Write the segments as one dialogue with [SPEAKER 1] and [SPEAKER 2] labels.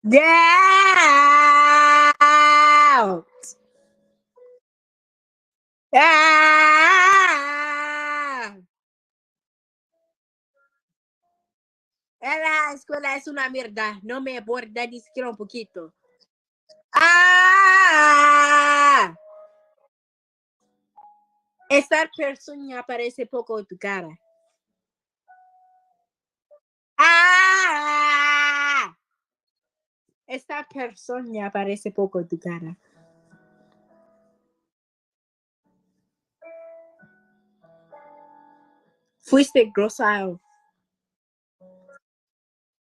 [SPEAKER 1] Get out. Ah. La escuela es una mierda. No me aborda ni siquiera un poquito. Ah. Esta persona aparece poco en tu cara. Ah. Esta persona aparece poco en tu cara. Fuiste grosero.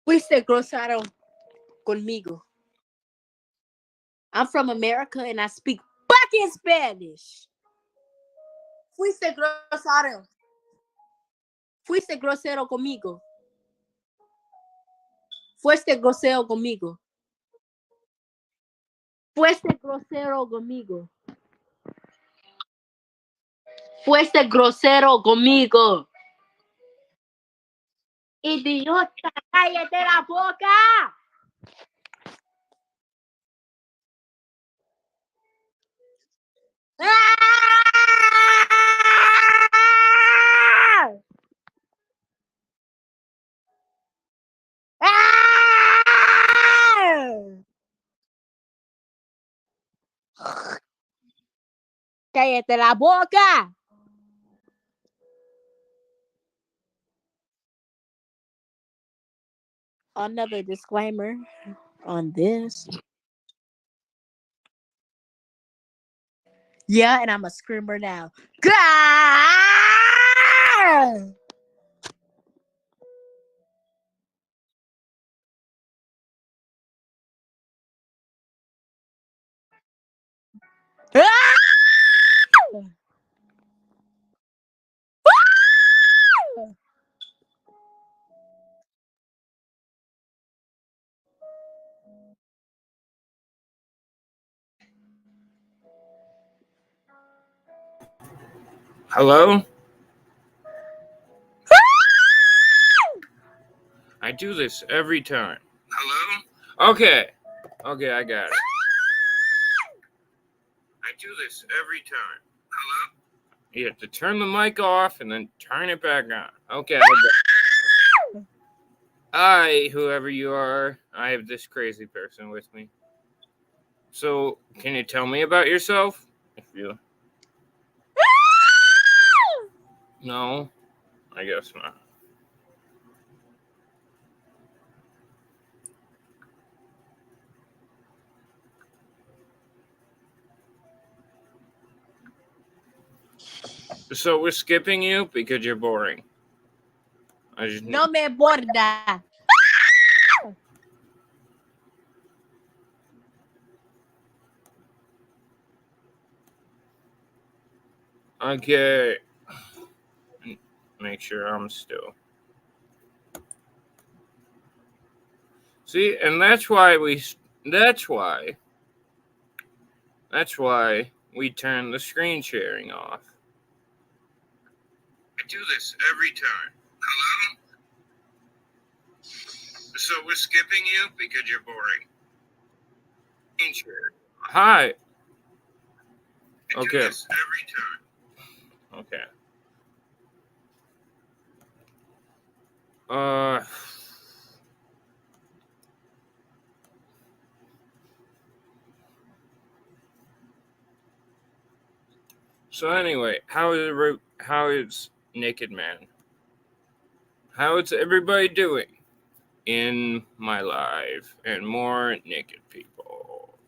[SPEAKER 1] Fuiste grosero conmigo. I'm from America and I speak fucking Spanish. Fuiste grosero. Fuiste grosero conmigo. Fuiste grosero conmigo. Fuiste grosero conmigo. Fuiste grosero conmigo. Idiota, cállate la boca. ¡Ah! ¡Ah! Cállate la boca. Another disclaimer on this. Yeah, and I'm a screamer now. Ah!
[SPEAKER 2] Hello? I do this every time. Hello? Okay, I got it. I do this every time. Hello? You have to turn the mic off and then turn it back on. Okay, I got it. I, whoever you are, I have this crazy person with me. So, can you tell me about yourself? If you... No, I guess not. So we're skipping you because you're boring.
[SPEAKER 1] No me borda.
[SPEAKER 2] Okay. Make sure I'm still. See, and that's why we turn the screen sharing off. I do this every time. Hello? So we're skipping you because you're boring. Screen share. Hi. I do this every time. Okay. So anyway, how is Naked Man? How is everybody doing in my life and more naked people?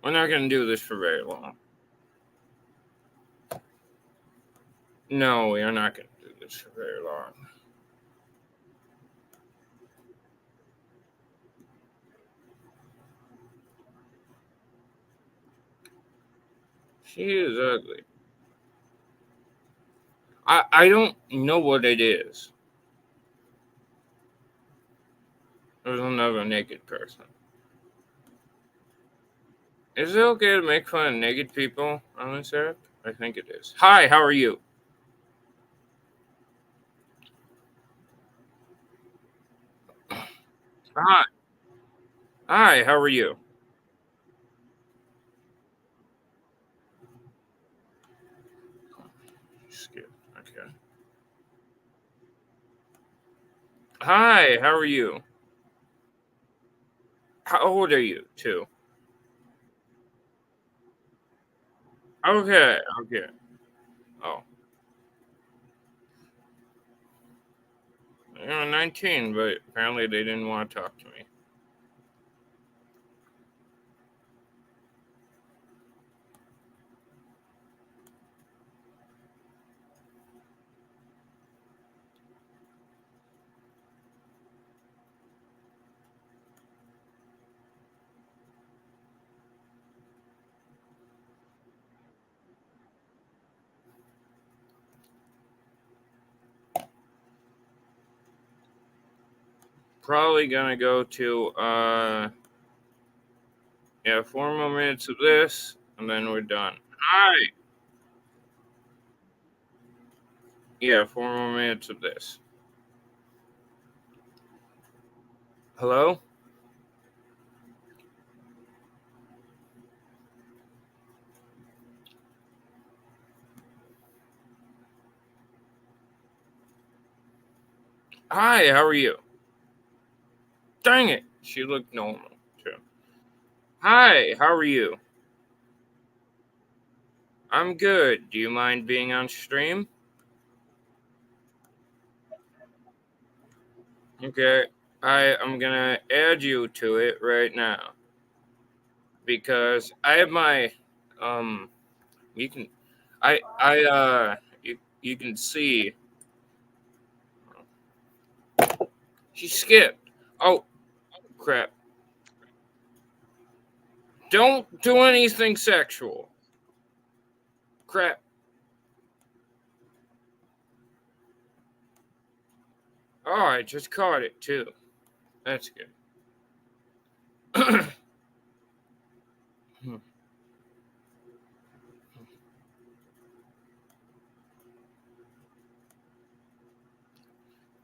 [SPEAKER 2] We're not gonna do this for very long. No, we are not gonna do this for very long. She is ugly. I don't know what it is. There's another naked person. Is it okay to make fun of naked people on this app? I think it is. Hi, how are you? Hi. Hi, how are you? Skip. Okay. Hi, how are you? How old are you, too? Okay, okay. Oh, 19, but apparently they didn't want to talk to me. Probably gonna go to yeah, 4 more minutes of this, and then we're done. Hi. Yeah, 4 more minutes of this. Hello? Hi, how are you? Dang it. She looked normal, too. Hi, how are you? I'm good. Do you mind being on stream? Okay. I'm gonna add you to it right now because I have my um you can you can see she skipped. Oh crap. Don't do anything sexual. Crap. Oh, I just caught it too. That's good.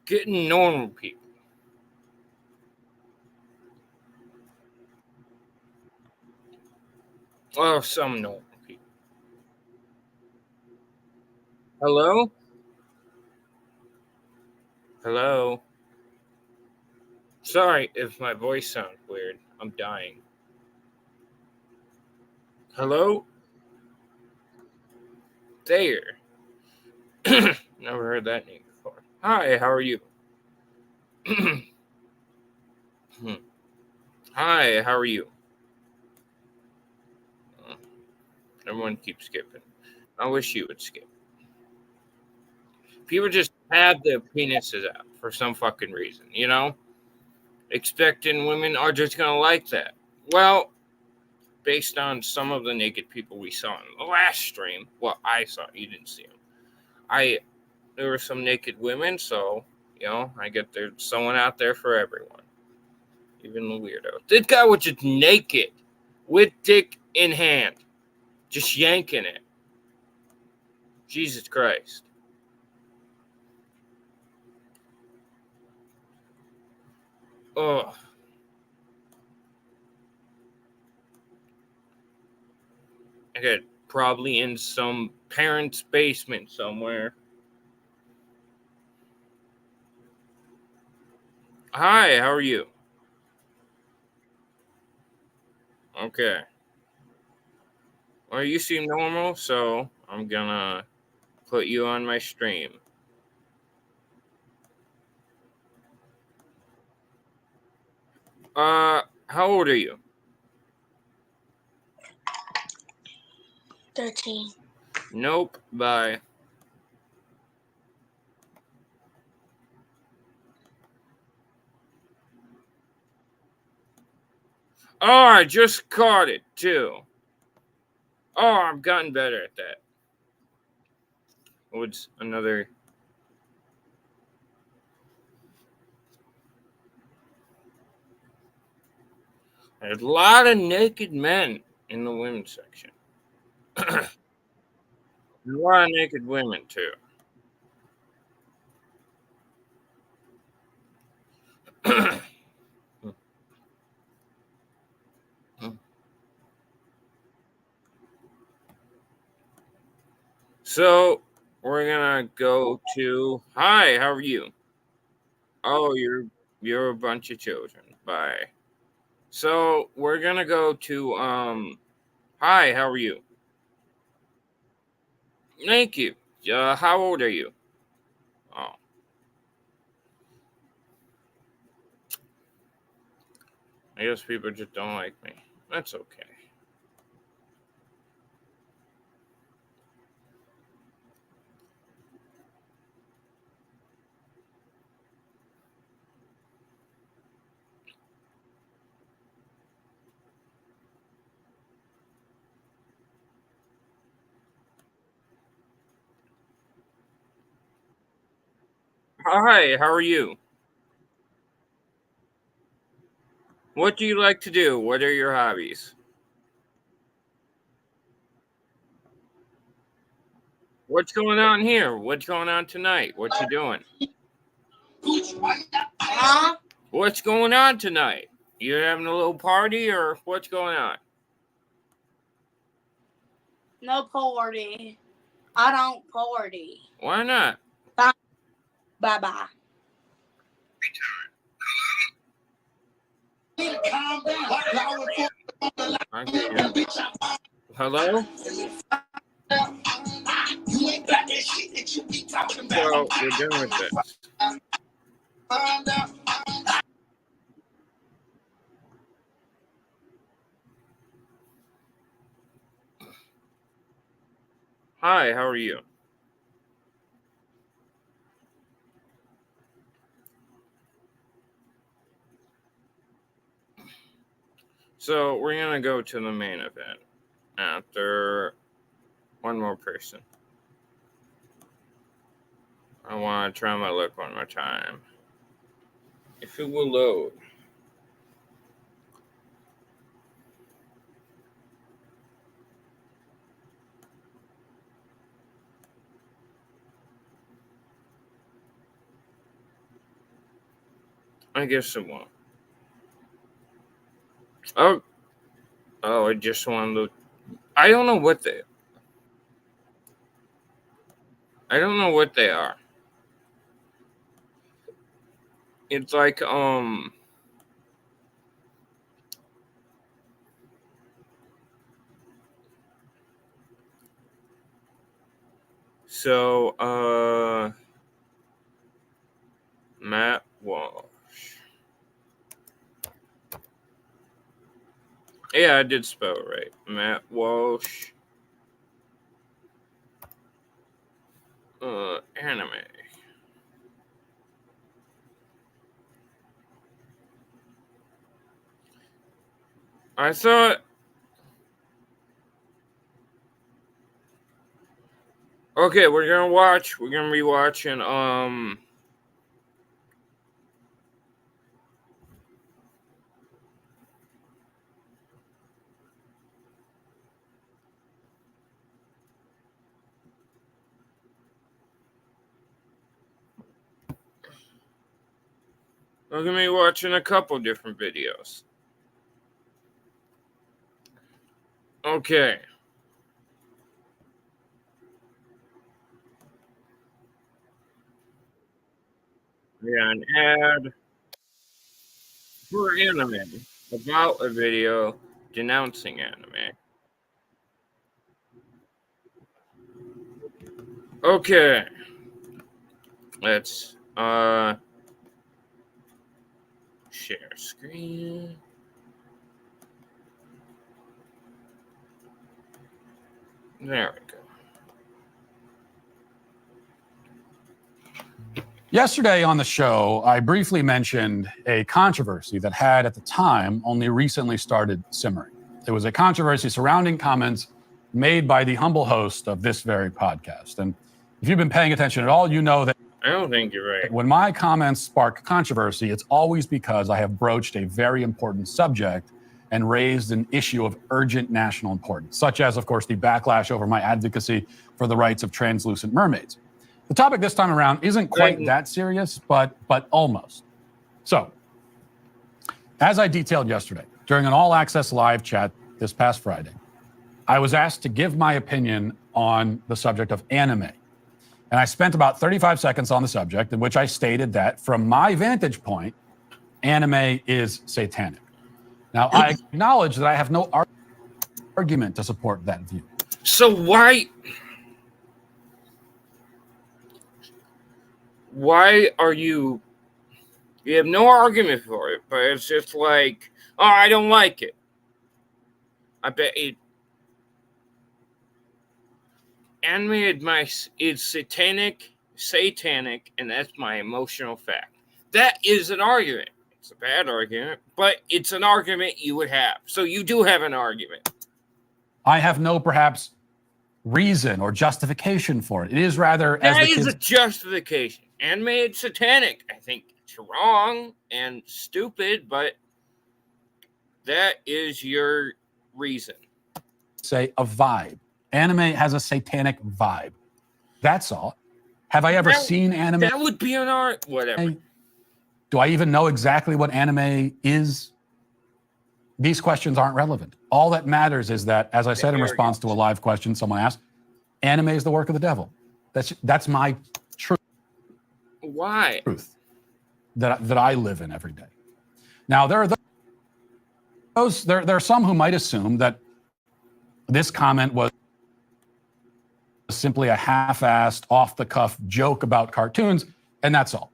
[SPEAKER 2] Getting normal people. Well, some normal people. Hello? Hello? Sorry if my voice sounds weird. I'm dying. Hello? There. Never heard that name before. Hi, how are you? Hi, how are you? Everyone keeps skipping. I wish you would skip. People just have their penises out for some fucking reason, you know? Expecting women are just gonna like that. Well, based on some of the naked people we saw in the last stream, well, I saw, you didn't see them. There were some naked women, so, I get there's someone out there for everyone, even the weirdo. This guy was just naked with dick in hand, just yanking it. Jesus Christ. Oh, I got probably in some parent's basement somewhere. Hi, how are you? Okay. Well, you seem normal, so I'm gonna put you on my stream. How old are you?
[SPEAKER 1] 13.
[SPEAKER 2] Nope. Bye. Oh, I just caught it too. Oh, I've gotten better at that. What's another? There's a lot of naked men in the women's section. A lot of naked women too. So we're gonna go to hi. How are you? Oh, you're a bunch of children. Bye. So we're gonna go to hi. How are you? Thank you. How old are you? Oh, I guess people just don't like me. That's okay. Hi. How are you? What do you like to do? What are your hobbies? What's going on here? What's going on tonight? What you doing?
[SPEAKER 1] Huh?
[SPEAKER 2] What's going on tonight? You having a little party or what's going on?
[SPEAKER 1] No party. I don't party.
[SPEAKER 2] Why not?
[SPEAKER 1] Bye-bye.
[SPEAKER 2] Okay. Hello? So we're done with this. Hi, how are you? So we're gonna go to the main event after one more person. I want to try my luck one more time. If it will load. I guess it won't. Oh, I just want to. I don't know what they. I don't know what they are. It's like So Matt Walsh. Yeah, I did spell it right. Matt Walsh. Anime. I thought. Okay, we're gonna watch. We're gonna be watching. We're gonna be watching a couple different videos. Okay. Yeah, an ad for anime about a video denouncing anime. Okay. Let's share screen. There we go.
[SPEAKER 3] Yesterday on the show, I briefly mentioned a controversy that had at the time only recently started simmering. It was a controversy surrounding comments made by the humble host of this very podcast. And if you've been paying attention at all, you know that
[SPEAKER 2] I don't think you're right.
[SPEAKER 3] when my comments spark controversy, it's always because I have broached a very important subject and raised an issue of urgent national importance, such as, of course, the backlash over my advocacy for the rights of translucent mermaids. The topic this time around isn't quite that serious, but almost. So, as I detailed yesterday, during an all-access live chat this past Friday, I was asked to give my opinion on the subject of anime. And I spent about 35 seconds on the subject, in which I stated that from my vantage point, anime is satanic. Now, I acknowledge that I have no argument to support that view.
[SPEAKER 2] So why are you have no argument for it, but it's just like, oh, I don't like it. I bet it. Anime is satanic, and that's my emotional fact. That is an argument. It's a bad argument, but it's an argument you would have. So you do have an argument.
[SPEAKER 3] I have no, perhaps, reason or justification for it. It is rather as
[SPEAKER 2] that
[SPEAKER 3] the
[SPEAKER 2] is
[SPEAKER 3] kids...
[SPEAKER 2] a justification. Anime is satanic. I think it's wrong and stupid, but that is your reason.
[SPEAKER 3] Say a vibe. Anime has a satanic vibe. That's all. Have I ever seen anime?
[SPEAKER 2] That would be an art. Whatever.
[SPEAKER 3] Do I even know exactly what anime is? These questions aren't relevant. All that matters is that, as I said in response to a live question someone asked, anime is the work of the devil. That's my truth.
[SPEAKER 2] Why?
[SPEAKER 3] Truth that I live in every day. Now, there are some who might assume that this comment was simply a half-assed, off-the-cuff joke about cartoons, and that's all.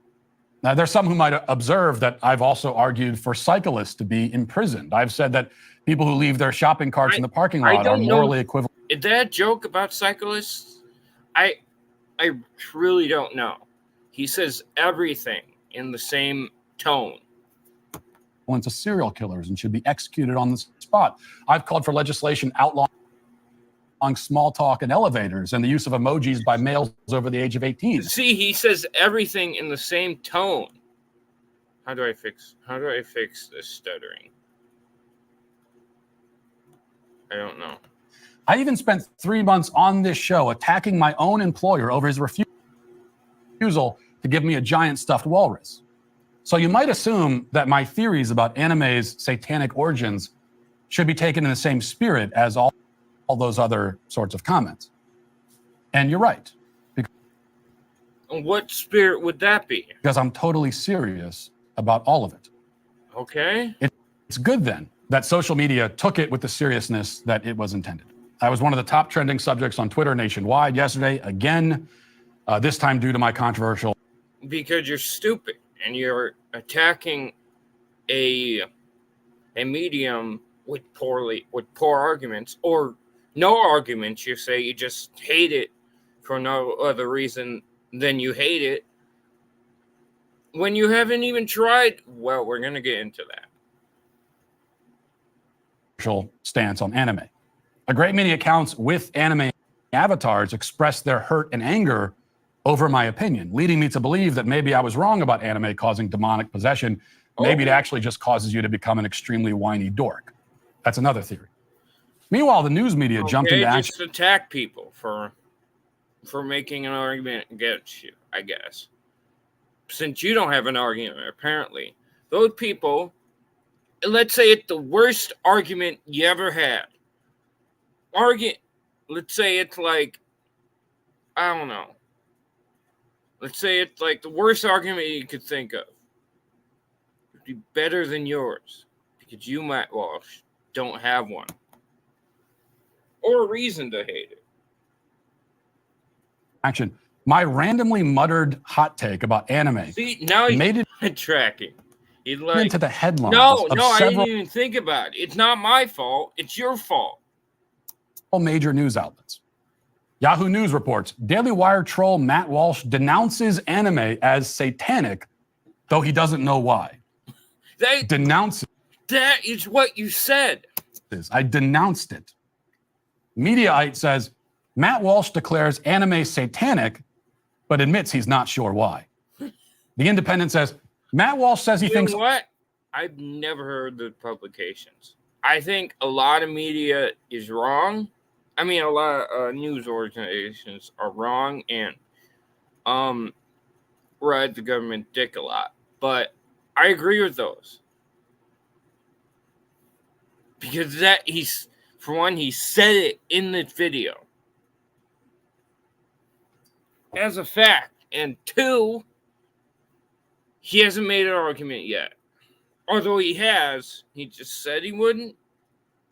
[SPEAKER 3] Now, there's some who might observe that I've also argued for cyclists to be imprisoned. I've said that people who leave their shopping carts in the parking lot are morally equivalent.
[SPEAKER 2] Is that joke about cyclists? I really don't know. He says everything in the same tone.
[SPEAKER 3] To serial killers and should be executed on the spot. I've called for legislation outlawing small talk in elevators and the use of emojis by males over the age of 18.
[SPEAKER 2] See, he says everything in the same tone. How do I fix this stuttering? I don't know.
[SPEAKER 3] I even spent 3 months on this show attacking my own employer over his refusal to give me a giant stuffed walrus. So you might assume that my theories about anime's satanic origins should be taken in the same spirit as all those other sorts of comments. And you're right.
[SPEAKER 2] What spirit would that be?
[SPEAKER 3] Because I'm totally serious about all of it.
[SPEAKER 2] Okay.
[SPEAKER 3] It's good then that social media took it with the seriousness that it was intended. I was one of the top trending subjects on Twitter nationwide yesterday, again, this time due to my controversial...
[SPEAKER 2] Because you're stupid and you're attacking a medium with poor arguments, or no arguments. You say you just hate it for no other reason than you hate it when you haven't even tried. Well, we're going to get into that.
[SPEAKER 3] Stance on anime. A great many accounts with anime avatars expressed their hurt and anger over my opinion, leading me to believe that maybe I was wrong about anime causing demonic possession. Maybe it actually just causes you to become an extremely whiny dork. That's another theory. Meanwhile, the news media jumped into action.
[SPEAKER 2] Just attack people for making an argument against you, I guess. Since you don't have an argument, apparently. Those people, let's say it's the worst argument you ever had. Let's say it's like, I don't know. Let's say it's like the worst argument you could think of. It'd be better than yours. Because you, Matt Walsh, don't have one. Or a reason to hate it.
[SPEAKER 3] Action. My randomly muttered hot take about anime.
[SPEAKER 2] See, now he's
[SPEAKER 3] made it
[SPEAKER 2] tracking. He's like,
[SPEAKER 3] into the headlines.
[SPEAKER 2] No, I didn't even think about it. It's not my fault. It's your fault.
[SPEAKER 3] Major news outlets. Yahoo News reports, Daily Wire troll Matt Walsh denounces anime as satanic, though he doesn't know why. Denounces.
[SPEAKER 2] That is what you said.
[SPEAKER 3] I denounced it. Mediaite says, Matt Walsh declares anime satanic, but admits he's not sure why. The Independent says, Matt Walsh says he thinks...
[SPEAKER 2] You know what? I've never heard the publications. I think a lot of media is wrong. I mean, a lot of news organizations are wrong and ride the government dick a lot. But I agree with those. Because for one, he said it in the video. as a fact. And two, he hasn't made an argument yet. Although he has, he just said he wouldn't.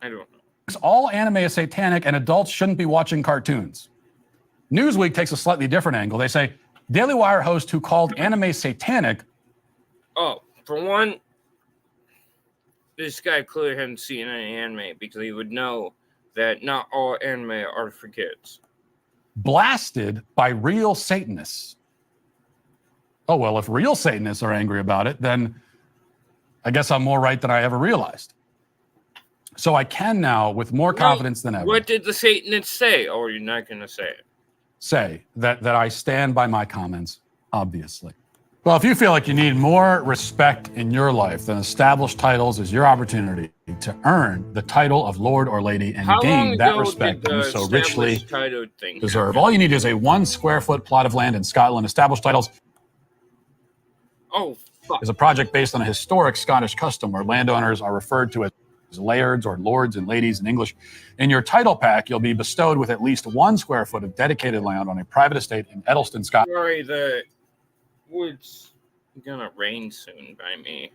[SPEAKER 2] I don't know.
[SPEAKER 3] All anime is satanic and adults shouldn't be watching cartoons. Newsweek takes a slightly different angle. They say Daily Wire host who called anime satanic.
[SPEAKER 2] Oh, for one, this guy clearly hadn't seen any anime because he would know that not all anime are for kids.
[SPEAKER 3] Blasted by real Satanists. Oh, well, if real Satanists are angry about it, then I guess I'm more right than I ever realized. So I can now, with more confidence than ever.
[SPEAKER 2] What did the Satanists say? Oh, you're not going to say it.
[SPEAKER 3] Say that I stand by my comments, obviously. Well, if you feel like you need more respect in your life, then established titles is your opportunity to earn the title of Lord or Lady and gain that respect you so richly deserve. All you need is a 1 square foot plot of land in Scotland. Established titles is a project based on a historic Scottish custom where landowners are referred to as lairds or lords and ladies in English. In your title pack, you'll be bestowed with at least 1 square foot of dedicated land on a private estate in Edelston, Scotland.
[SPEAKER 2] Sorry, the wood's gonna rain soon by me.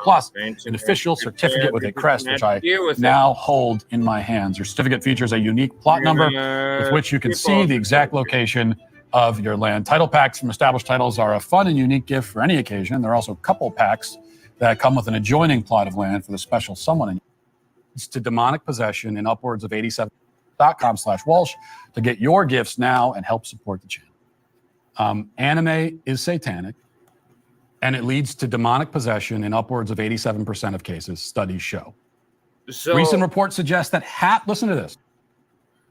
[SPEAKER 3] Plus, an official certificate with a crest, which I now hold in my hands. Your certificate features a unique plot number with which you can see the exact location of your land. Title packs from established titles are a fun and unique gift for any occasion. There are also couple packs that come with an adjoining plot of land for the special someone. It's to demonic possession in upwards of 87.com/walsh to get your gifts now and help support the channel. Anime is satanic, and it leads to demonic possession in upwards of 87% of cases, studies show. So, recent reports suggest that listen to this.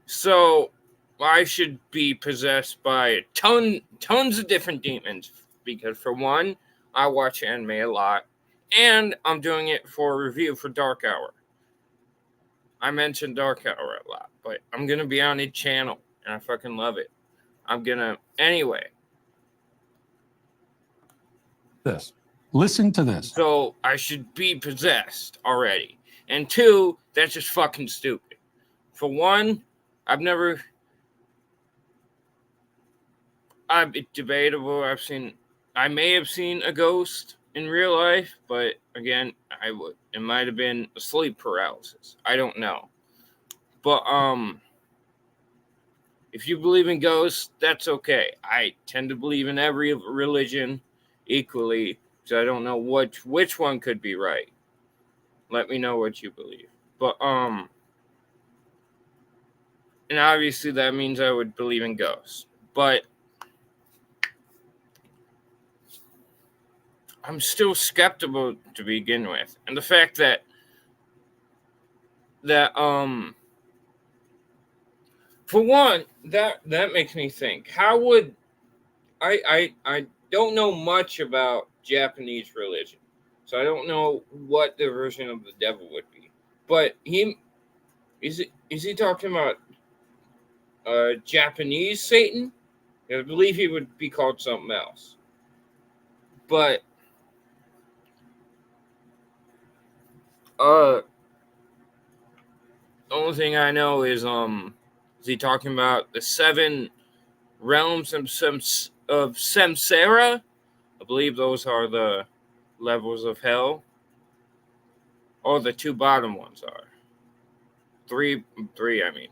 [SPEAKER 2] So I should be possessed by tons of different demons because, for one, I watch anime a lot, and I'm doing it for a review for Dark Hour. I mentioned Dark Hour a lot, but I'm going to be on his channel, and I fucking love it. Anyway.
[SPEAKER 3] Listen to this.
[SPEAKER 2] So I should be possessed already. And two, that's just fucking stupid. For one, it's debatable. I may have seen a ghost in real life, but again, it might have been sleep paralysis. I don't know. But if you believe in ghosts, that's okay. I tend to believe in every religion equally, so I don't know which one could be right. Let me know what you believe. But and obviously that means I would believe in ghosts. But I'm still skeptical to begin with. And the fact that for one, that makes me think, how would I don't know much about Japanese religion. So I don't know what the version of the devil would be. But is he talking about Japanese Satan? I believe he would be called something else. But the only thing I know is he talking about the 7 realms of samsara? I believe those are the levels of hell. Or the 2 bottom ones are. 3, I mean.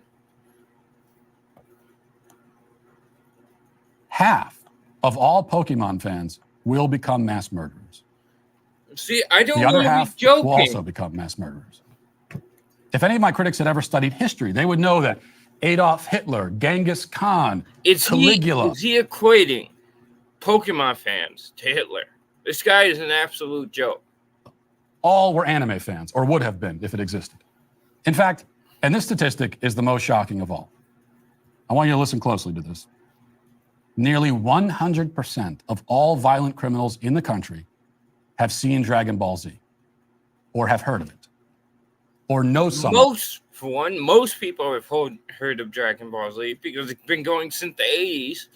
[SPEAKER 3] Half of all Pokemon fans will become mass murderers.
[SPEAKER 2] See, I don't
[SPEAKER 3] The other
[SPEAKER 2] want
[SPEAKER 3] half
[SPEAKER 2] to be joking.
[SPEAKER 3] will also become mass murderers. If any of my critics had ever studied history, they would know that Adolf Hitler, Genghis Khan, Caligula.
[SPEAKER 2] Is he equating Pokemon fans to Hitler? This guy is an absolute joke.
[SPEAKER 3] All were anime fans, or would have been if it existed. In fact, and this statistic is the most shocking of all. I want you to listen closely to this. Nearly 100% of all violent criminals in the country have seen Dragon Ball Z, or have heard of it, or know someone.
[SPEAKER 2] Most people have heard of Dragon Ball Z because it's been going since the 80s.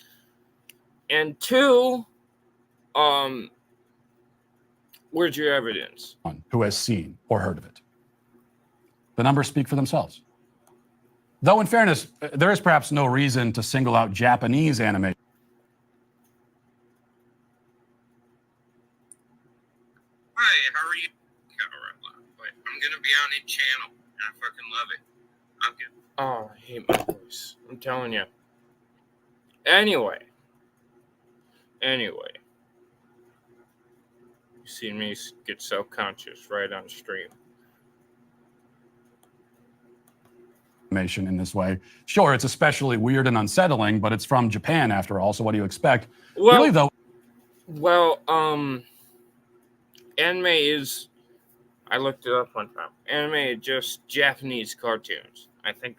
[SPEAKER 2] And two, where's your evidence?
[SPEAKER 3] Who has seen or heard of it. The numbers speak for themselves. Though in fairness, there is perhaps no reason to single out Japanese anime.
[SPEAKER 2] how are you? But I'm gonna be on his channel, and I fucking love it. I'm good. Oh, I hate my voice. I'm telling you. Anyway, you see me get self-conscious right on stream.
[SPEAKER 3] In this way. Sure, it's especially weird and unsettling, but it's from Japan after all, so what do you expect?
[SPEAKER 2] Well,
[SPEAKER 3] really, though.
[SPEAKER 2] Well, anime is, I looked it up one time. Anime is just Japanese cartoons. I think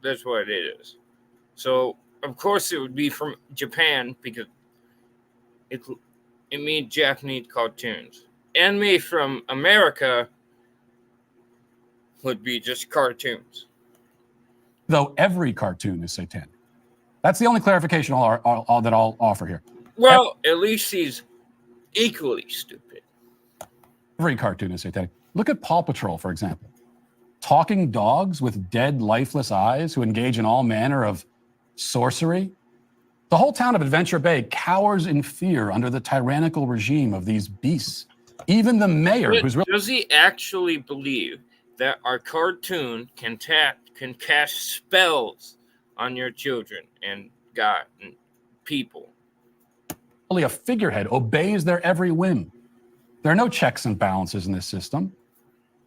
[SPEAKER 2] that's what it is. So, of course, it would be from Japan because it means Japanese cartoons. Anime from America would be just cartoons.
[SPEAKER 3] Though every cartoon is satanic. That's the only clarification that I'll offer here.
[SPEAKER 2] Well, at least he's equally stupid.
[SPEAKER 3] Every cartoon is satanic. Look at Paw Patrol, for example. Talking dogs with dead, lifeless eyes who engage in all manner of sorcery. The whole town of Adventure Bay cowers in fear under the tyrannical regime of these beasts. Even the mayor, who's really...
[SPEAKER 2] Does he actually believe that our cartoon can cast spells on your children and God and people?
[SPEAKER 3] Only a figurehead obeys their every whim. There are no checks and balances in this system.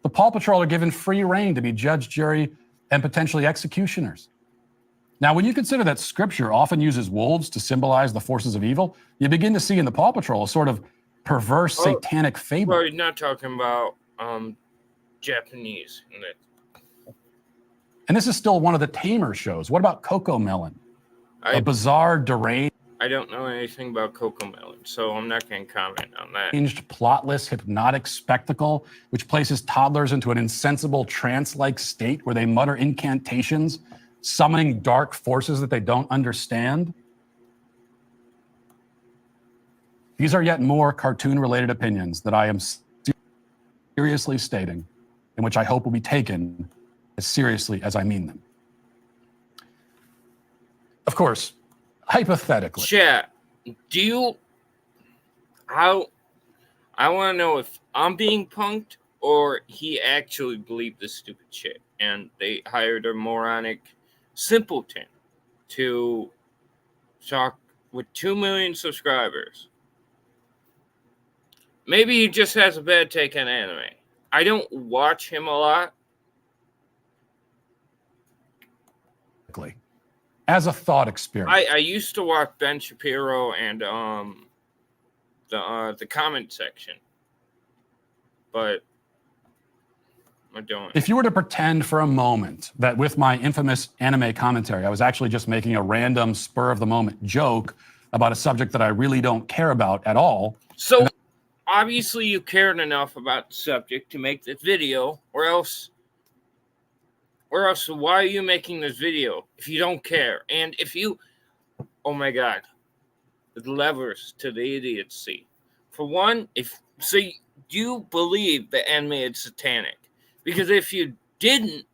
[SPEAKER 3] The Paw Patrol are given free rein to be judge, jury, and potentially executioners. Now, when you consider that Scripture often uses wolves to symbolize the forces of evil, you begin to see in the Paw Patrol a sort of perverse satanic fable.
[SPEAKER 2] Well, you're not talking about Japanese.
[SPEAKER 3] And this is still one of the tamer shows. What about Coco Melon? A bizarre, deranged...
[SPEAKER 2] I don't know anything about Coco Melon, so I'm not going to comment on that.
[SPEAKER 3] Plotless, hypnotic spectacle, which places toddlers into an insensible trance-like state where they mutter incantations, summoning dark forces that they don't understand. These are yet more cartoon-related opinions that I am seriously stating, and which I hope will be taken as seriously as I mean them. Of course, hypothetically.
[SPEAKER 2] Chat, I want to know if I'm being punked or he actually believed this stupid shit and they hired a moronic simpleton to talk with 2 million subscribers. Maybe he just has a bad take on anime. I don't watch him a lot.
[SPEAKER 3] As a thought experiment.
[SPEAKER 2] I used to watch Ben Shapiro and the comment section, but I don't.
[SPEAKER 3] If you were to pretend for a moment that with my infamous anime commentary, I was actually just making a random spur of the moment joke about a subject that I really don't care about at all.
[SPEAKER 2] So obviously you cared enough about the subject to make this video, or else why are you making this video if you don't care? And if you, oh my God, the levers to the idiocy. For one, you believe the anime is satanic. Because if you didn't,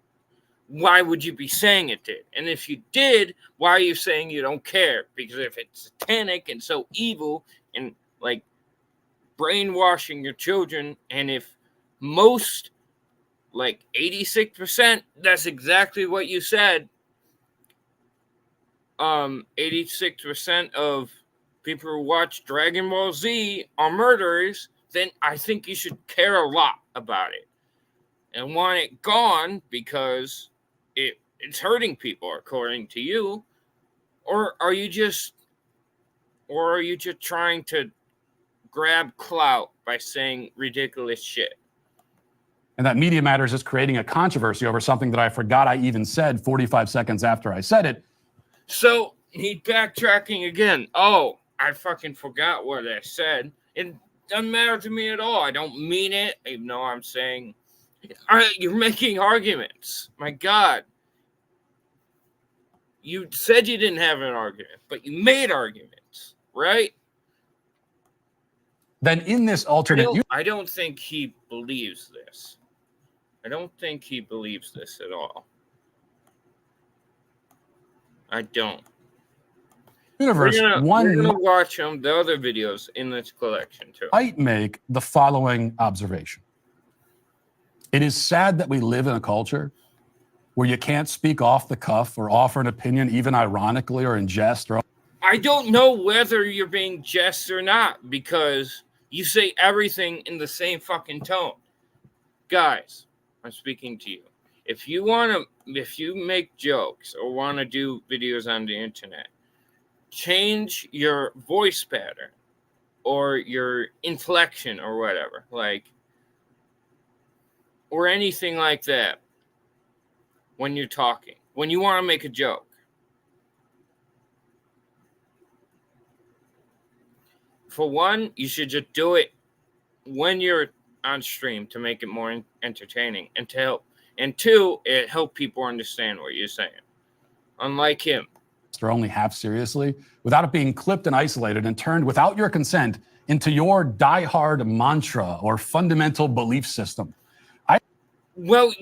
[SPEAKER 2] why would you be saying it did? And if you did, why are you saying you don't care? Because if it's satanic and so evil and like brainwashing your children, and if most, like 86%, that's exactly what you said. 86% of people who watch Dragon Ball Z are murderers, then I think you should care a lot about it and want it gone because it's hurting people, according to you. Or are you just trying to grab clout by saying ridiculous shit?
[SPEAKER 3] And that Media Matters is creating a controversy over something that I forgot I even said 45 seconds after I said it.
[SPEAKER 2] So he's backtracking again. Oh, I fucking forgot what I said. It doesn't matter to me at all. I don't mean it, even though I'm saying, you're making arguments. My God. You said you didn't have an argument, but you made arguments, right?
[SPEAKER 3] Then in this alternate...
[SPEAKER 2] I don't think he believes this. I don't think he believes this at all. I don't.
[SPEAKER 3] universe,
[SPEAKER 2] we're
[SPEAKER 3] one
[SPEAKER 2] gonna watch the other videos in this collection too.
[SPEAKER 3] might make the following observation. It is sad that we live in a culture where you can't speak off the cuff or offer an opinion, even ironically or in jest. Or
[SPEAKER 2] I don't know whether you're being jest or not, because you say everything in the same fucking tone. Guys, I'm speaking to you. If you make jokes or want to do videos on the internet, change your voice pattern or your inflection or whatever, or anything like that when you're talking, when you want to make a joke. For one, you should just do it when you're on stream to make it more entertaining and to help. And two, it helps people understand what you're saying. Unlike him.
[SPEAKER 3] Or only half seriously, without it being clipped and isolated and turned without your consent into your diehard mantra or fundamental belief system.
[SPEAKER 2] Well,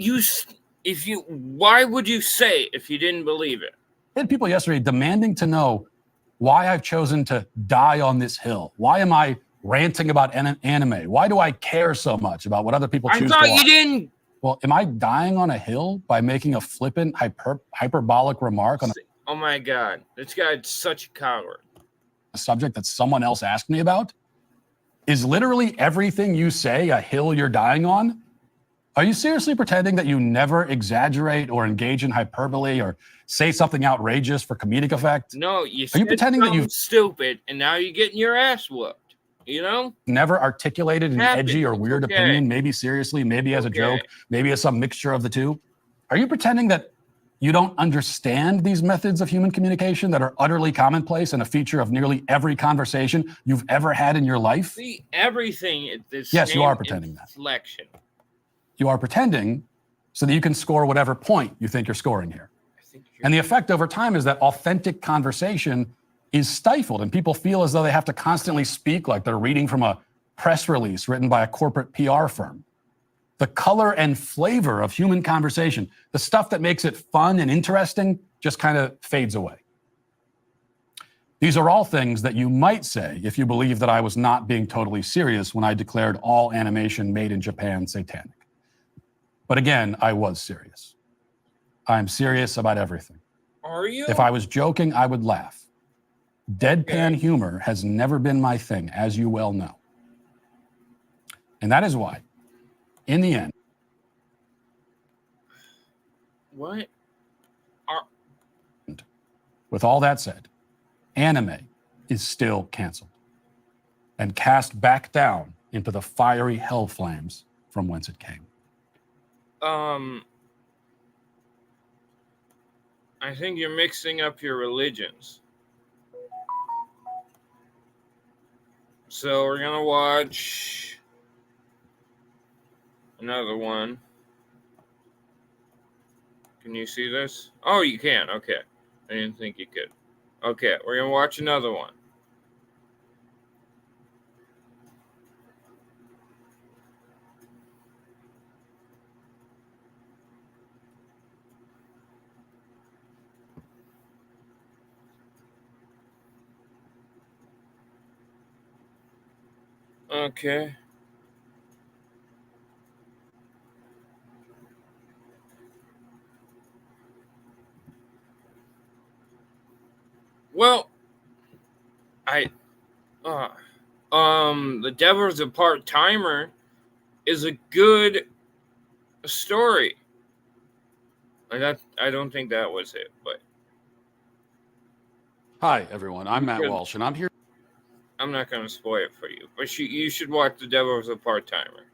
[SPEAKER 2] why would you say it if you didn't believe it?
[SPEAKER 3] I had people yesterday demanding to know why I've chosen to die on this hill. Why am I ranting about anime? Why do I care so much about what other people choose to watch?
[SPEAKER 2] I thought you didn't.
[SPEAKER 3] Well, am I dying on a hill by making a flippant, hyperbolic remark on
[SPEAKER 2] oh my God, this guy's such a coward.
[SPEAKER 3] A subject that someone else asked me about? Is literally everything you say a hill you're dying on? Are you seriously pretending that you never exaggerate or engage in hyperbole or say something outrageous for comedic effect?
[SPEAKER 2] No,
[SPEAKER 3] are you pretending that you're
[SPEAKER 2] stupid and now you're getting your ass whooped? You know?
[SPEAKER 3] Never articulated an edgy or weird opinion, maybe seriously, maybe as a joke, maybe as some mixture of the two? Are you pretending that you don't understand these methods of human communication that are utterly commonplace and a feature of nearly every conversation you've ever had in your life?
[SPEAKER 2] See, everything is this.
[SPEAKER 3] Yes, you are pretending that.
[SPEAKER 2] Selection.
[SPEAKER 3] You are pretending so that you can score whatever point you think you're scoring here. And the effect over time is that authentic conversation is stifled and people feel as though they have to constantly speak like they're reading from a press release written by a corporate PR firm. The color and flavor of human conversation, the stuff that makes it fun and interesting, just kind of fades away. These are all things that you might say if you believe that I was not being totally serious when I declared all animation made in Japan satanic. But again, I was serious. I'm serious about everything.
[SPEAKER 2] Are you?
[SPEAKER 3] If I was joking, I would laugh. Deadpan humor has never been my thing, as you well know. And that is why, in the end.
[SPEAKER 2] What?
[SPEAKER 3] With all that said, anime is still canceled and cast back down into the fiery hell flames from whence it came.
[SPEAKER 2] I think you're mixing up your religions. So we're gonna watch another one. Can you see this? Oh, you can. Okay. I didn't think you could. Okay, we're gonna watch another one. Okay. Well, The Devil's a Part-Timer is a good story. I don't think that was it, but.
[SPEAKER 3] Hi, everyone. I'm Matt Walsh, and I'm here.
[SPEAKER 2] I'm not going to spoil it for you, but you should watch The Devil's a Part-Timer.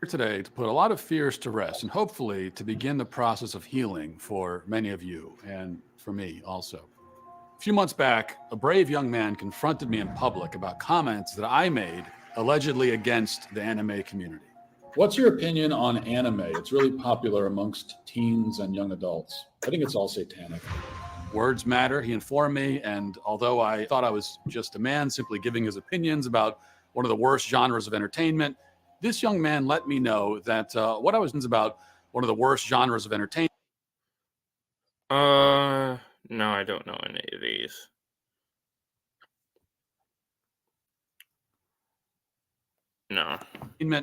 [SPEAKER 3] Here today to put a lot of fears to rest and hopefully to begin the process of healing for many of you and for me also. A few months back, a brave young man confronted me in public about comments that I made allegedly against the anime community. What's your opinion on anime? It's really popular amongst teens and young adults. I think it's all satanic. Words matter, he informed me, and although I thought I was just a man simply giving his opinions about one of the worst genres of entertainment, this young man let me know that what I was about one of the worst genres of entertainment.
[SPEAKER 2] No, I don't know any of these. Yeah.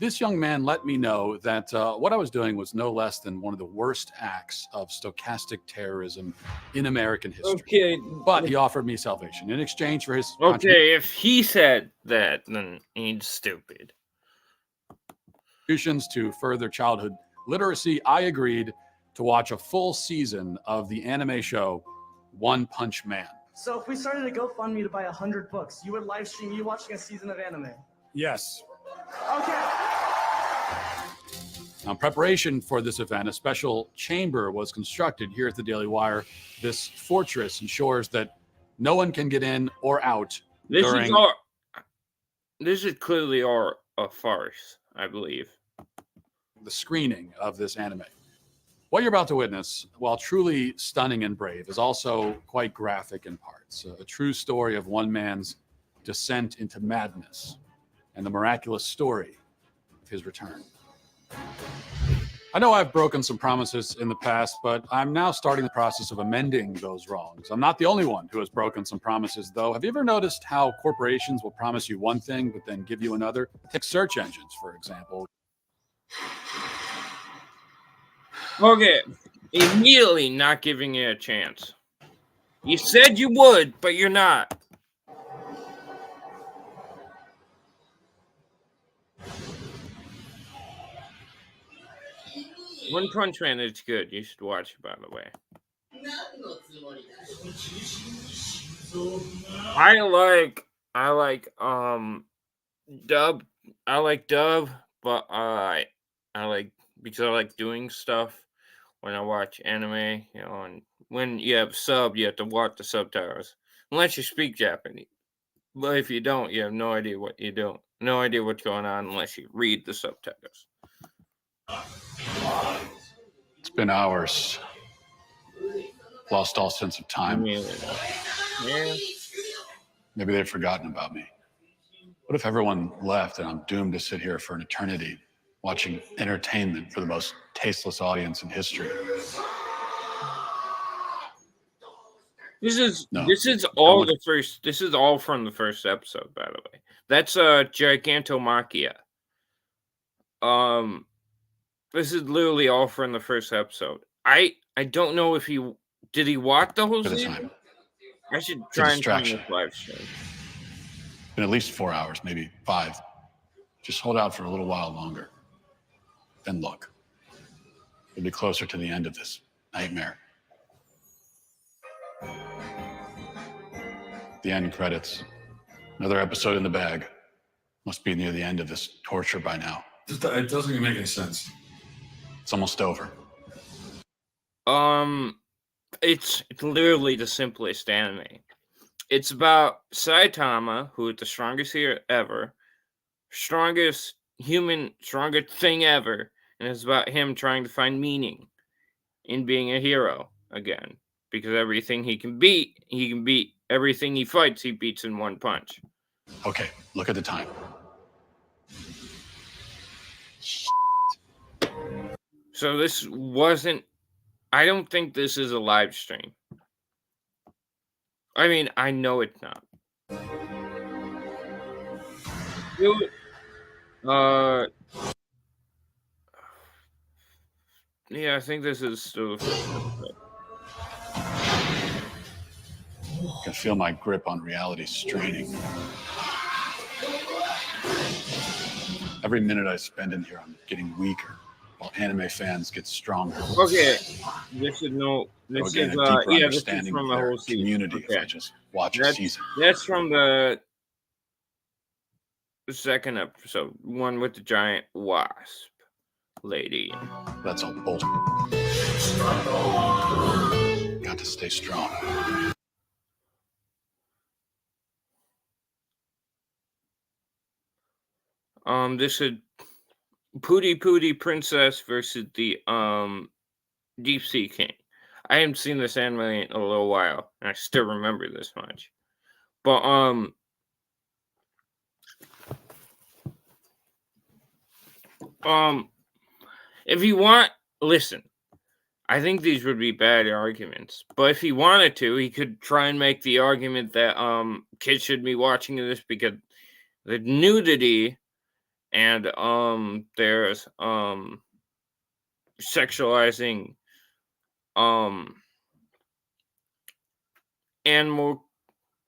[SPEAKER 3] This young man let me know that what I was doing was no less than one of the worst acts of stochastic terrorism in American history.
[SPEAKER 2] Okay.
[SPEAKER 3] But he offered me salvation in exchange for his
[SPEAKER 2] Okay, if he said that, then he's stupid.
[SPEAKER 3] contributions to further childhood literacy. I agreed to watch a full season of the anime show One Punch Man.
[SPEAKER 4] So if we started a GoFundMe to buy 100 books, you would live stream you watching a season of anime?
[SPEAKER 3] Yes.
[SPEAKER 4] Okay.
[SPEAKER 3] Now, in preparation for this event, a special chamber was constructed here at the Daily Wire. This fortress ensures that no one can get in or out during...
[SPEAKER 2] This is clearly a farce, I believe.
[SPEAKER 3] The screening of this anime. What you're about to witness, while truly stunning and brave, is also quite graphic in parts. A true story of one man's descent into madness and the miraculous story of his return. I know I've broken some promises in the past, but I'm now starting the process of amending those wrongs. I'm not the only one who has broken some promises, though. Have you ever noticed how corporations will promise you one thing, but then give you another? Take search engines, for example.
[SPEAKER 2] Okay, immediately not giving it a chance. You said you would, but you're not. One Punch Man is good. You should watch it, by the way. I like dub. I like dub, but I like, because I like doing stuff when I watch anime, you know, and when you have sub, you have to watch the subtitles. Unless you speak Japanese. But if you don't, you have no idea what you're doing. No idea what's going on unless you read the subtitles.
[SPEAKER 3] It's been hours. Lost all sense of time.
[SPEAKER 2] Yeah.
[SPEAKER 3] Maybe they've forgotten about me. What if everyone left and I'm doomed to sit here for an eternity watching entertainment for the most tasteless audience in history?
[SPEAKER 2] This is all from the first episode, by the way. That's Gigantomachia. This is literally all from the first episode. I don't know if he watch the whole season. I should try and find this live stream.
[SPEAKER 3] Been at least 4 hours, maybe 5. Just hold out for a little while longer. Then look. We'll be closer to the end of this nightmare. The end credits. Another episode in the bag. Must be near the end of this torture by now. It doesn't even make any sense. It's almost over.
[SPEAKER 2] It's literally the simplest anime. It's about Saitama, who is the strongest hero ever, strongest thing ever, and it's about him trying to find meaning in being a hero again. Because everything he can beat. Everything he fights, he beats in one punch.
[SPEAKER 3] Okay, look at the time.
[SPEAKER 2] So this wasn't... I don't think this is a live stream. I mean, I know it's not. Yeah, I think this is still...
[SPEAKER 3] I can feel my grip on reality straining. Every minute I spend in here, I'm getting weaker, while anime fans get stronger.
[SPEAKER 2] Okay, this is from the whole season.
[SPEAKER 3] Community.
[SPEAKER 2] Okay.
[SPEAKER 3] If I just watch a season.
[SPEAKER 2] That's from the second episode, one with the giant wasp lady.
[SPEAKER 3] That's all bullshit. Got to stay strong.
[SPEAKER 2] This is Pooty Pooty Princess versus the Deep Sea King. I haven't seen this anime in a little while, and I still remember this much. But if you want, listen. I think these would be bad arguments, but if he wanted to, he could try and make the argument that kids should be watching this because the nudity and there's sexualizing animal,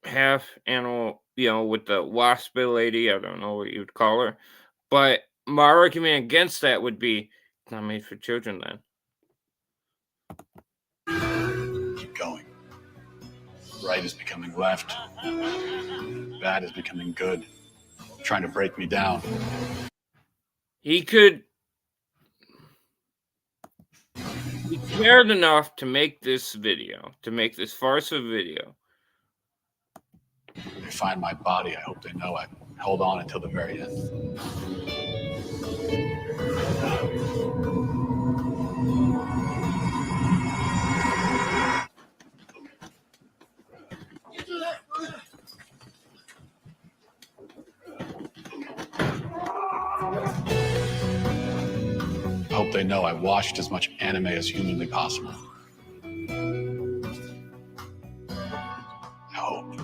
[SPEAKER 2] half animal, with the wasp lady. I don't know what you would call her, but my argument against that would be it's not made for children then.
[SPEAKER 3] Keep going. Right is becoming left. Bad is becoming good. Trying to break me down.
[SPEAKER 2] He cared enough to make this video, to make this farce of a video.
[SPEAKER 3] When they find my body, I hope they know I held on until the very end. I hope they know I watched as much anime as humanly possible. I hope.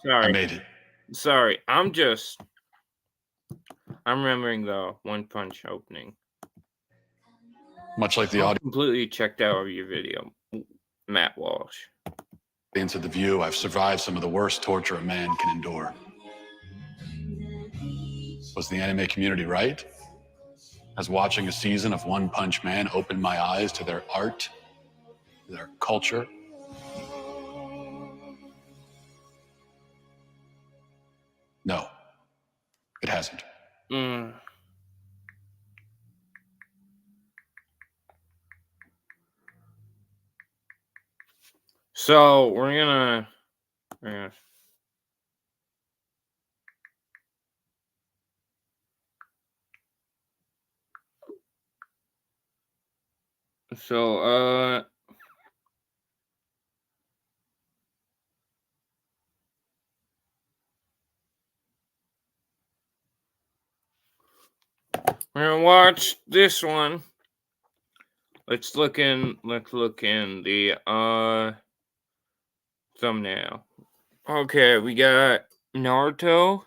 [SPEAKER 2] Sorry.
[SPEAKER 3] I made it.
[SPEAKER 2] Sorry, I'm remembering the One Punch opening.
[SPEAKER 3] Much like the
[SPEAKER 2] I'm completely checked out of your video, Matt Walsh.
[SPEAKER 3] audience of The View, I've survived some of the worst torture a man can endure. Was the anime community right? Has watching a season of One Punch Man opened my eyes to their art, their culture? No, it hasn't.
[SPEAKER 2] So we're gonna so we're gonna watch this one. Let's look in the thumbnail. Okay, we got Naruto.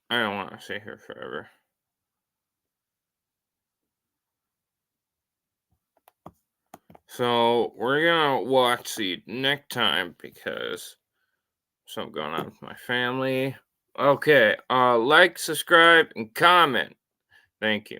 [SPEAKER 2] I don't want to stay here forever. So we're gonna watch the next time because something going on with my family. Okay, like, subscribe, and comment. Thank you.